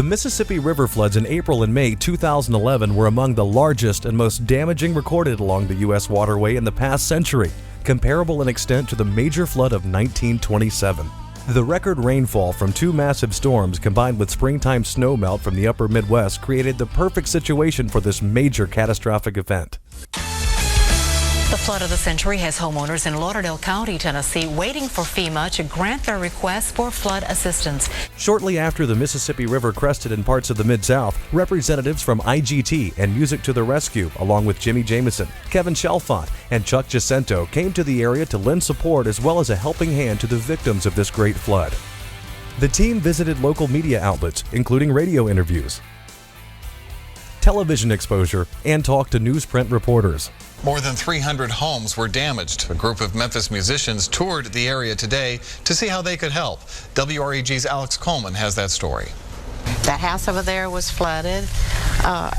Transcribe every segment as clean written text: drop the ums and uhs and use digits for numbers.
The Mississippi River floods in April and May 2011 were among the largest and most damaging recorded along the U.S. waterway in the past century, comparable in extent to the major flood of 1927. The record rainfall from two massive storms combined with springtime snowmelt from the upper Midwest created the perfect situation for this major catastrophic event. The flood of the century has homeowners in Lauderdale County, Tennessee, waiting for FEMA to grant their request for flood assistance. Shortly after the Mississippi River crested in parts of the Mid-South, representatives from IGT and Music to the Rescue, along with Jimi Jamison, Kevin Chalfant, and Chuck Giacinto, came to the area to lend support as well as a helping hand to the victims of this great flood. The team visited local media outlets, including radio interviews, television exposure, and talked to newsprint reporters. More than 300 homes were damaged. A group of Memphis musicians toured the area today to see how they could help. WREG's Alex Coleman has that story. That house over there was flooded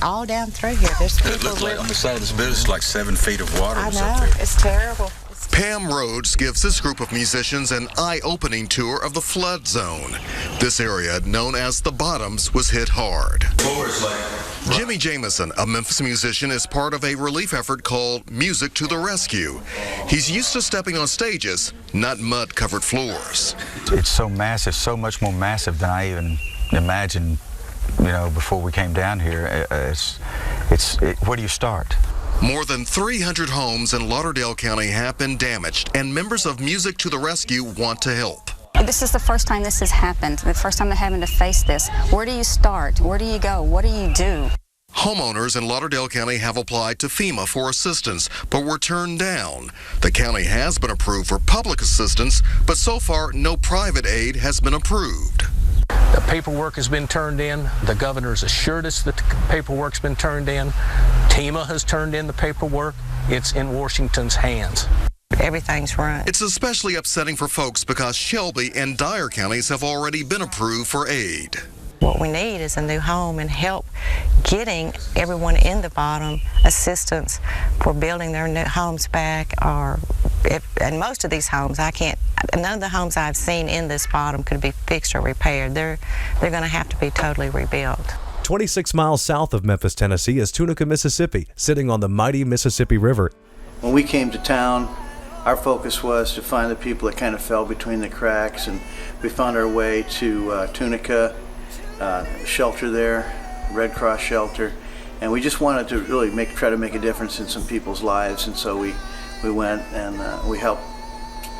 all down through here. There's people it looked like on the side of this building, it's like 7 feet of water. I know, it's terrible. Pam Rhodes gives this group of musicians an eye-opening tour of the flood zone. This area, known as the Bottoms, was hit hard. Jimi Jamison, a Memphis musician, is part of a relief effort called Music to the Rescue. He's used to stepping on stages, not mud-covered floors. It's so massive, so much more massive than I even imagined, before we came down here. Where do you start? More than 300 homes in Lauderdale County have been damaged, and members of Music to the Rescue want to help. This is the first time this has happened, the first time they're having to face this. Where do you start? Where do you go? What do you do? Homeowners in Lauderdale County have applied to FEMA for assistance, but were turned down. The county has been approved for public assistance, but so far no private aid has been approved. The paperwork has been turned in. The governor's assured us that the paperwork's been turned in. TEMA has turned in the paperwork. It's in Washington's hands. Everything's right. It's especially upsetting for folks because Shelby and Dyer counties have already been approved for aid. What we need is a new home and help getting everyone in the bottom assistance for building their new homes back. And most of these homes, none of the homes I've seen in this bottom could be fixed or repaired. They're going to have to be totally rebuilt. 26 miles south of Memphis, Tennessee is Tunica, Mississippi, sitting on the mighty Mississippi River. When we came to town, our focus was to find the people that kind of fell between the cracks, and we found our way to Tunica, shelter there, Red Cross shelter, and we just wanted to really try to make a difference in some people's lives, and so we went and we helped,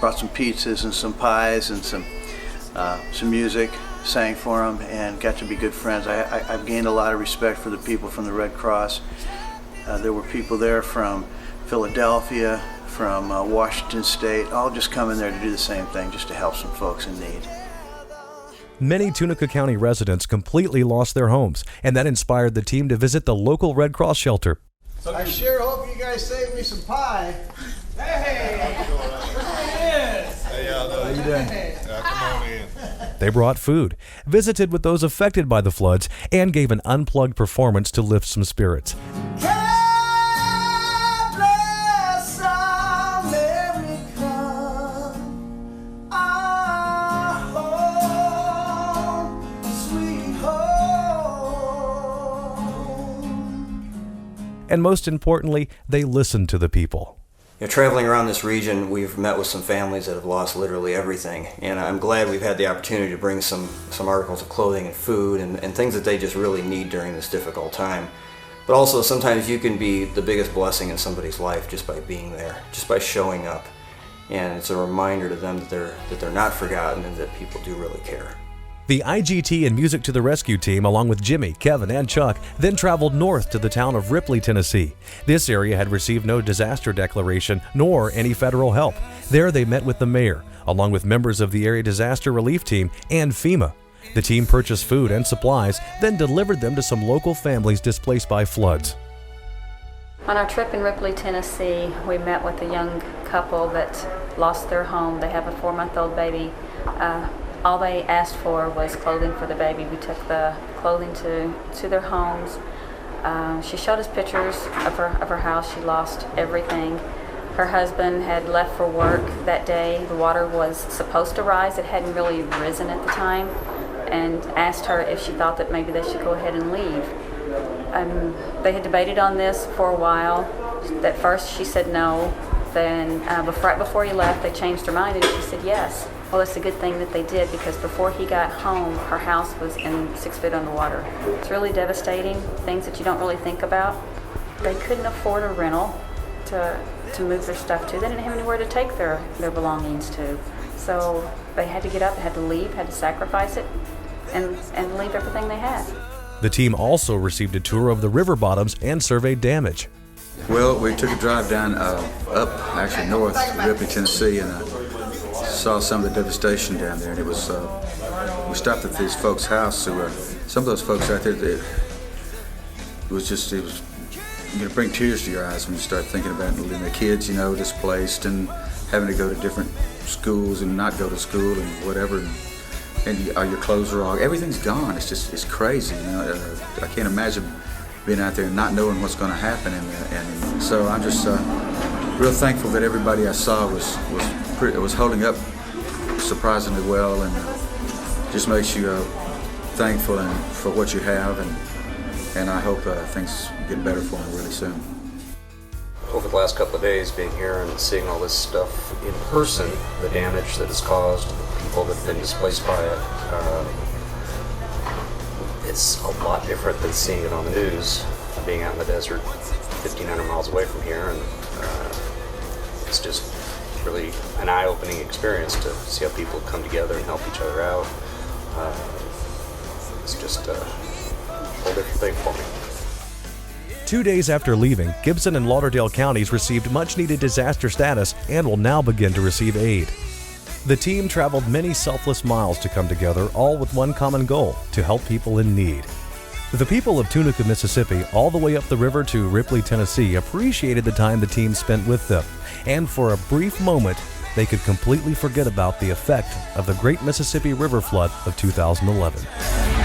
brought some pizzas and some pies and some music, sang for them, and got to be good friends. I've gained a lot of respect for the people from the Red Cross. There were people there from Philadelphia, from Washington State, all just coming there to do the same thing, just to help some folks in need. Many Tunica County residents completely lost their homes, and that inspired the team to visit the local Red Cross shelter. So I sure hope you guys save me some pie. Hey! Yes! Hey, y'all doing? How you doing? Come on in. They brought food, visited with those affected by the floods, and gave an unplugged performance to lift some spirits. And most importantly, they listened to the people. Traveling around this region, we've met with some families that have lost literally everything, and I'm glad we've had the opportunity to bring some articles of clothing and food and things that they just really need during this difficult time. But also, sometimes you can be the biggest blessing in somebody's life just by being there, just by showing up, and it's a reminder to them that they're not forgotten and that people do really care. The IGT and Music to the Rescue team, along with Jimmy, Kevin, and Chuck, then traveled north to the town of Ripley, Tennessee. This area had received no disaster declaration nor any federal help. There they met with the mayor, along with members of the area disaster relief team and FEMA. The team purchased food and supplies, then delivered them to some local families displaced by floods. On our trip in Ripley, Tennessee, we met with a young couple that lost their home. They have a 4-month-old baby. All they asked for was clothing for the baby. We took the clothing to their homes. She showed us pictures of her house. She lost everything. Her husband had left for work that day. The water was supposed to rise. It hadn't really risen at the time. and asked her if she thought that maybe they should go ahead and leave. They had debated on this for a while. At first she said no. Then right before he left, they changed her mind and she said yes. Well, it's a good thing that they did, because before he got home, her house was in 6 feet underwater. It's really devastating, things that you don't really think about. They couldn't afford a rental to move their stuff to. They didn't have anywhere to take their belongings to. So they had to get up, they had to leave, had to sacrifice it, and leave everything they had. The team also received a tour of the river bottoms and surveyed damage. Well, we took a drive down actually north to Ripley, Tennessee, and saw some of the devastation down there. And it was, we stopped at these folks' house who were, some of those folks out there, it was going to bring tears to your eyes when you start thinking about the kids, displaced and having to go to different schools and not go to school and whatever. And your clothes are all, everything's gone. It's crazy. I can't imagine being out there and not knowing what's going to happen. And so I'm just real thankful that everybody I saw was holding up surprisingly well, and just makes you thankful for what you have, and I hope things get better for them really soon. Over the last couple of days, being here and seeing all this stuff in person, the damage that is caused, the people that have been displaced by it, it's a lot different than seeing it on the news. Being out in the desert 1,500 miles away from here, and it's just really an eye-opening experience to see how people come together and help each other out. It's just a whole different thing for me. 2 days after leaving, Gibson and Lauderdale counties received much-needed disaster status and will now begin to receive aid. The team traveled many selfless miles to come together, all with one common goal: to help people in need. The people of Tunica, Mississippi, all the way up the river to Ripley, Tennessee, appreciated the time the team spent with them, and for a brief moment, they could completely forget about the effect of the Great Mississippi River Flood of 2011.